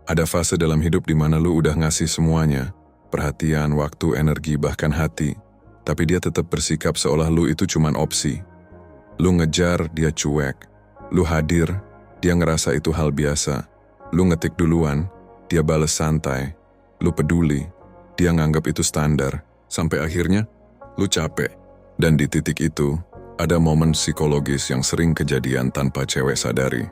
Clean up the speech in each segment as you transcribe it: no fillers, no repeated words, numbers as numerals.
Ada fase dalam hidup di mana lu udah ngasih semuanya, perhatian, waktu, energi, bahkan hati. Tapi dia tetap bersikap seolah lu itu cuman opsi. Lu ngejar, dia cuek. Lu hadir, dia ngerasa itu hal biasa. Lu ngetik duluan, dia bales santai. Lu peduli, dia nganggap itu standar. Sampai akhirnya, lu capek. Dan di titik itu, ada momen psikologis yang sering kejadian tanpa cewek sadari.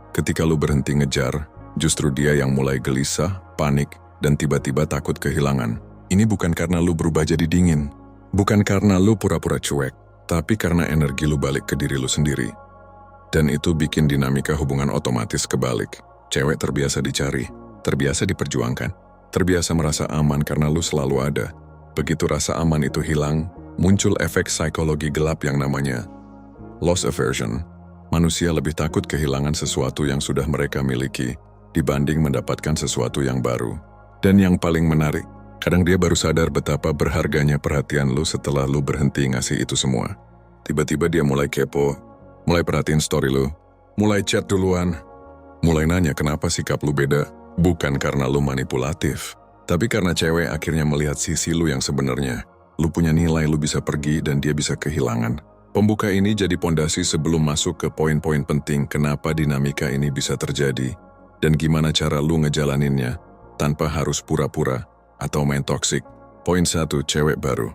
Ketika lu berhenti ngejar, justru dia yang mulai gelisah, panik, dan tiba-tiba takut kehilangan. Ini bukan karena lu berubah jadi dingin. Bukan karena lu pura-pura cuek, tapi karena energi lu balik ke diri lu sendiri. Dan itu bikin dinamika hubungan otomatis kebalik. Cewek terbiasa dicari, terbiasa diperjuangkan, terbiasa merasa aman karena lu selalu ada. Begitu rasa aman itu hilang, muncul efek psikologi gelap yang namanya loss aversion. Manusia lebih takut kehilangan sesuatu yang sudah mereka miliki dibanding mendapatkan sesuatu yang baru. Dan yang paling menarik, kadang dia baru sadar betapa berharganya perhatian lu setelah lu berhenti ngasih itu semua. Tiba-tiba dia mulai kepo, mulai perhatiin story lu, mulai chat duluan, mulai nanya kenapa sikap lu beda. Bukan karena lu manipulatif, tapi karena cewek akhirnya melihat sisi lu yang sebenarnya. Lu punya nilai, lu bisa pergi dan dia bisa kehilangan. Pembuka ini jadi pondasi sebelum masuk ke poin-poin penting kenapa dinamika ini bisa terjadi dan gimana cara lu ngejalaninnya tanpa harus pura-pura atau main toksik. Poin 1, cewek baru.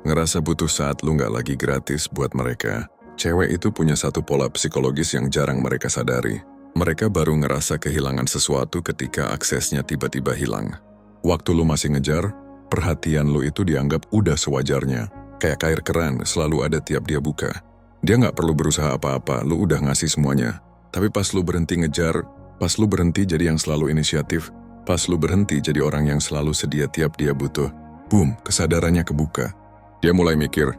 Ngerasa butuh saat lu nggak lagi gratis buat mereka. Cewek itu punya satu pola psikologis yang jarang mereka sadari. Mereka baru ngerasa kehilangan sesuatu ketika aksesnya tiba-tiba hilang. Waktu lu masih ngejar, perhatian lu itu dianggap udah sewajarnya. Kayak air keran, selalu ada tiap dia buka. Dia nggak perlu berusaha apa-apa, lu udah ngasih semuanya. Tapi pas lu berhenti ngejar, pas lu berhenti jadi yang selalu inisiatif, pas lu berhenti jadi orang yang selalu sedia tiap dia butuh, boom, kesadarannya kebuka. Dia mulai mikir,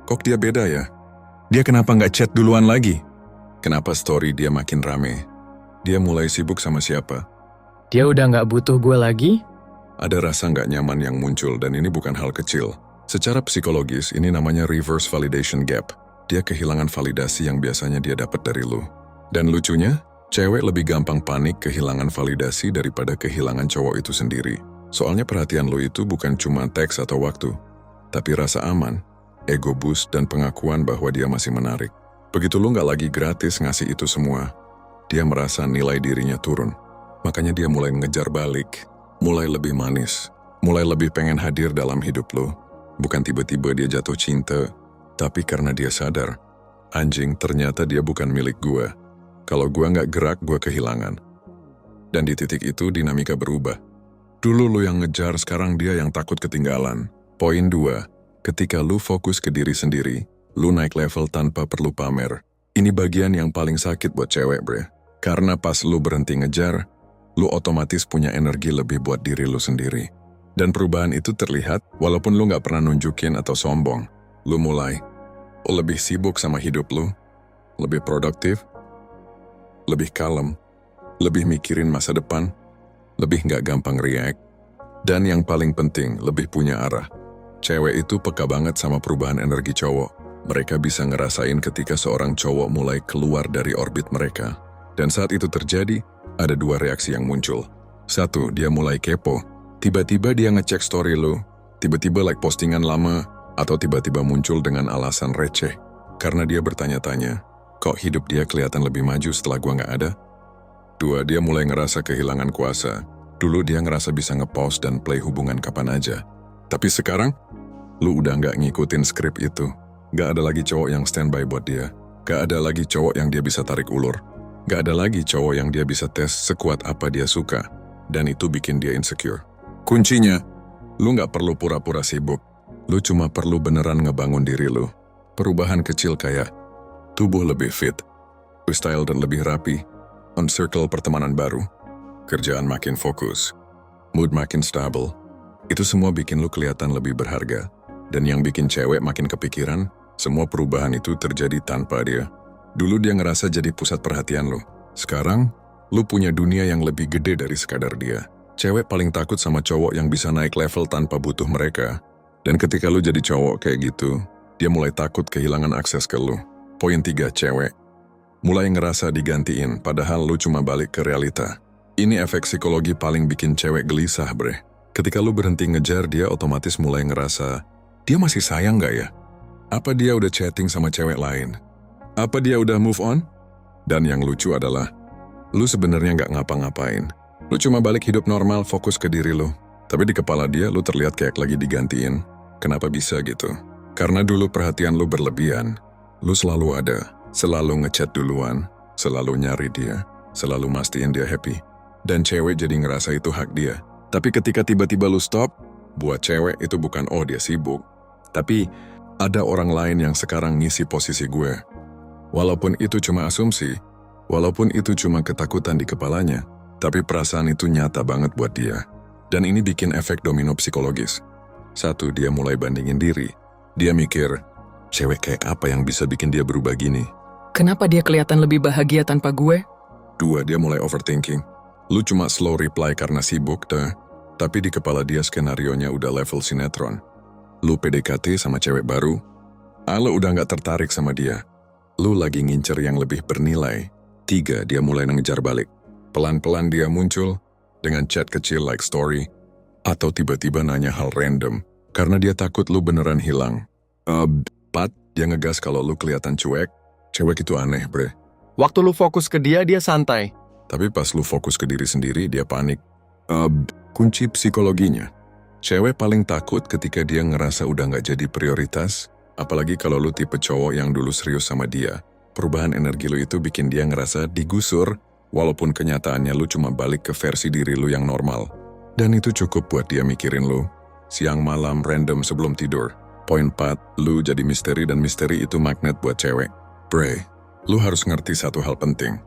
kok dia beda ya? Dia kenapa nggak chat duluan lagi? Kenapa story dia makin rame? Dia mulai sibuk sama siapa? Dia udah nggak butuh gue lagi? Ada rasa nggak nyaman yang muncul dan ini bukan hal kecil. Secara psikologis, ini namanya reverse validation gap. Dia kehilangan validasi yang biasanya dia dapat dari lu. Dan lucunya, cewek lebih gampang panik kehilangan validasi daripada kehilangan cowok itu sendiri. Soalnya perhatian lu itu bukan cuma teks atau waktu, tapi rasa aman, ego boost, dan pengakuan bahwa dia masih menarik. Begitu lu nggak lagi gratis ngasih itu semua, dia merasa nilai dirinya turun. Makanya dia mulai ngejar balik, mulai lebih manis, mulai lebih pengen hadir dalam hidup lu. Bukan tiba-tiba dia jatuh cinta, tapi karena dia sadar, anjing ternyata dia bukan milik gua. Kalau gua nggak gerak, gua kehilangan. Dan di titik itu dinamika berubah. Dulu lu yang ngejar, sekarang dia yang takut ketinggalan. Poin 2, ketika lu fokus ke diri sendiri, lu naik level tanpa perlu pamer. Ini bagian yang paling sakit buat cewek, bre. Karena pas lu berhenti ngejar, lu otomatis punya energi lebih buat diri lu sendiri. Dan perubahan itu terlihat walaupun lu nggak pernah nunjukin atau sombong. Lu mulai lebih sibuk sama hidup lu, lebih produktif, lebih kalem, lebih mikirin masa depan, lebih nggak gampang react, dan yang paling penting, lebih punya arah. Cewek itu peka banget sama perubahan energi cowok. Mereka bisa ngerasain ketika seorang cowok mulai keluar dari orbit mereka. Dan saat itu terjadi, ada dua reaksi yang muncul. 1, dia mulai kepo. Tiba-tiba dia ngecek story lu, tiba-tiba like postingan lama, atau tiba-tiba muncul dengan alasan receh. Karena dia bertanya-tanya, kok hidup dia kelihatan lebih maju setelah gua nggak ada? 2, dia mulai ngerasa kehilangan kuasa. Dulu dia ngerasa bisa nge-pause dan play hubungan kapan aja. Tapi sekarang, lu udah nggak ngikutin skrip itu. Nggak ada lagi cowok yang standby buat dia. Nggak ada lagi cowok yang dia bisa tarik ulur. Nggak ada lagi cowok yang dia bisa tes sekuat apa dia suka. Dan itu bikin dia insecure. Kuncinya, lu nggak perlu pura-pura sibuk. Lu cuma perlu beneran ngebangun diri lu. Perubahan kecil kayak tubuh lebih fit, style dan lebih rapi, on-circle pertemanan baru, kerjaan makin fokus, mood makin stabil. Itu semua bikin lu kelihatan lebih berharga. Dan yang bikin cewek makin kepikiran, semua perubahan itu terjadi tanpa dia. Dulu dia ngerasa jadi pusat perhatian lu. Sekarang, lu punya dunia yang lebih gede dari sekadar dia. Cewek paling takut sama cowok yang bisa naik level tanpa butuh mereka. Dan ketika lu jadi cowok kayak gitu, dia mulai takut kehilangan akses ke lu. Poin 3, cewek mulai ngerasa digantiin, padahal lu cuma balik ke realita. Ini efek psikologi paling bikin cewek gelisah, bre. Ketika lu berhenti ngejar, dia otomatis mulai ngerasa, dia masih sayang gak ya? Apa dia udah chatting sama cewek lain? Apa dia udah move on? Dan yang lucu adalah, lu sebenarnya gak ngapa-ngapain. Lu cuma balik hidup normal, fokus ke diri lu. Tapi di kepala dia, lu terlihat kayak lagi digantiin. Kenapa bisa gitu? Karena dulu perhatian lu berlebihan. Lu selalu ada, selalu ngechat duluan, selalu nyari dia, selalu mastiin dia happy. Dan cewek jadi ngerasa itu hak dia. Tapi ketika tiba-tiba lu stop, buat cewek itu bukan oh dia sibuk. Tapi ada orang lain yang sekarang ngisi posisi gue. Walaupun itu cuma asumsi, walaupun itu cuma ketakutan di kepalanya, tapi perasaan itu nyata banget buat dia. Dan ini bikin efek domino psikologis. Satu, dia mulai bandingin diri. Dia mikir, cewek kayak apa yang bisa bikin dia berubah gini? Kenapa dia kelihatan lebih bahagia tanpa gue? Dua, dia mulai overthinking. Lu cuma slow reply karena sibuk, tapi di kepala dia skenarionya udah level sinetron. Lu PDKT sama cewek baru, lu udah gak tertarik sama dia. Lu lagi ngincer yang lebih bernilai. Tiga, dia mulai ngejar balik. Pelan-pelan dia muncul dengan chat kecil like story, atau tiba-tiba nanya hal random, karena dia takut lu beneran hilang. Pat, dia ngegas kalau lu kelihatan cuek. Cewek itu aneh, bre. Waktu lu fokus ke dia santai. Tapi pas lu fokus ke diri sendiri, dia panik. Kunci psikologinya. Cewek paling takut ketika dia ngerasa udah gak jadi prioritas, apalagi kalau lu tipe cowok yang dulu serius sama dia. Perubahan energi lu itu bikin dia ngerasa digusur, walaupun kenyataannya lu cuma balik ke versi diri lu yang normal. Dan itu cukup buat dia mikirin lu. Siang malam random sebelum tidur. Poin 4, lu jadi misteri dan misteri itu magnet buat cewek. Bre, lu harus ngerti satu hal penting.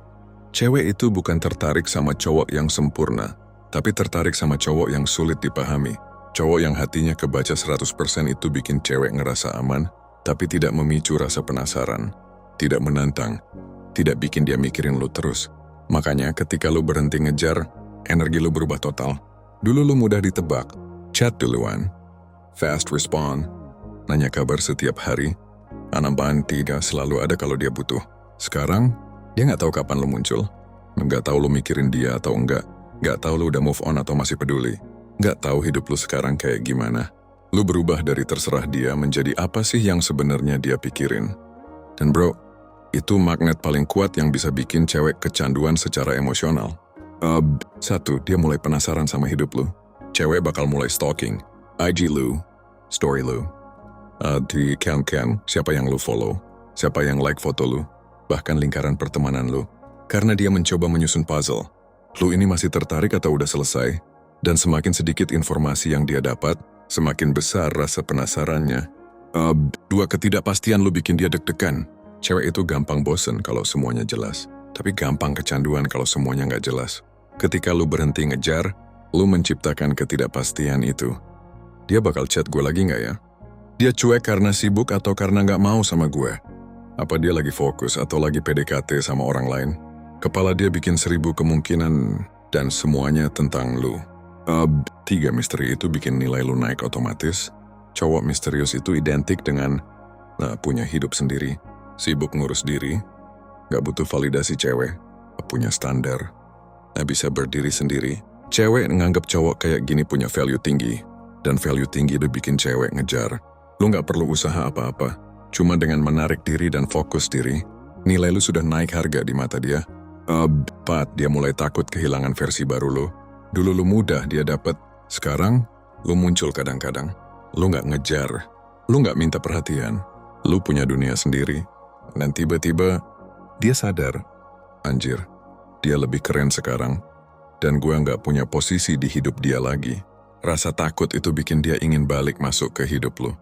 Cewek itu bukan tertarik sama cowok yang sempurna, tapi tertarik sama cowok yang sulit dipahami. Cowok yang hatinya kebaca 100% itu bikin cewek ngerasa aman, tapi tidak memicu rasa penasaran, tidak menantang, tidak bikin dia mikirin lu terus. Makanya ketika lu berhenti ngejar, energi lu berubah total. Dulu lu mudah ditebak, chat duluan, fast respond, nanya kabar setiap hari, anampan tidak selalu ada kalau dia butuh. Sekarang, dia nggak tahu kapan lu muncul, nggak tahu lu mikirin dia atau enggak, nggak tahu lu udah move on atau masih peduli, nggak tahu hidup lu sekarang kayak gimana. Lu berubah dari terserah dia menjadi apa sih yang sebenarnya dia pikirin. Dan bro, itu magnet paling kuat yang bisa bikin cewek kecanduan secara emosional. Satu, dia mulai penasaran sama hidup lu. Cewek bakal mulai stalking IG lu, story lu, di count siapa yang lu follow, siapa yang like foto lu, bahkan lingkaran pertemanan lu. Karena dia mencoba menyusun puzzle. Lu ini masih tertarik atau udah selesai? Dan semakin sedikit informasi yang dia dapat, semakin besar rasa penasarannya. Dua, ketidakpastian lu bikin dia deg-degan. Cewek itu gampang bosen kalau semuanya jelas, tapi gampang kecanduan kalau semuanya nggak jelas. Ketika lu berhenti ngejar, lu menciptakan ketidakpastian itu. Dia bakal chat gue lagi nggak ya? Dia cuek karena sibuk atau karena nggak mau sama gue? Apa dia lagi fokus atau lagi PDKT sama orang lain? Kepala dia bikin 1000 kemungkinan dan semuanya tentang lu. Tiga, misteri itu bikin nilai lu naik otomatis. Cowok misterius itu identik dengan punya hidup sendiri, sibuk ngurus diri, gak butuh validasi cewek, punya standar, bisa berdiri sendiri. Cewek nganggap cowok kayak gini punya value tinggi, dan value tinggi itu bikin cewek ngejar. Lu gak perlu usaha apa-apa, cuma dengan menarik diri dan fokus diri, nilai lu sudah naik harga di mata dia. Pat, dia mulai takut kehilangan versi baru lu. Dulu lu mudah dia dapat, sekarang lu muncul kadang-kadang. Lu gak ngejar, lu gak minta perhatian, lu punya dunia sendiri. Dan tiba-tiba, dia sadar, anjir, dia lebih keren sekarang. Dan gua gak punya posisi di hidup dia lagi. Rasa takut itu bikin dia ingin balik masuk ke hidup lu.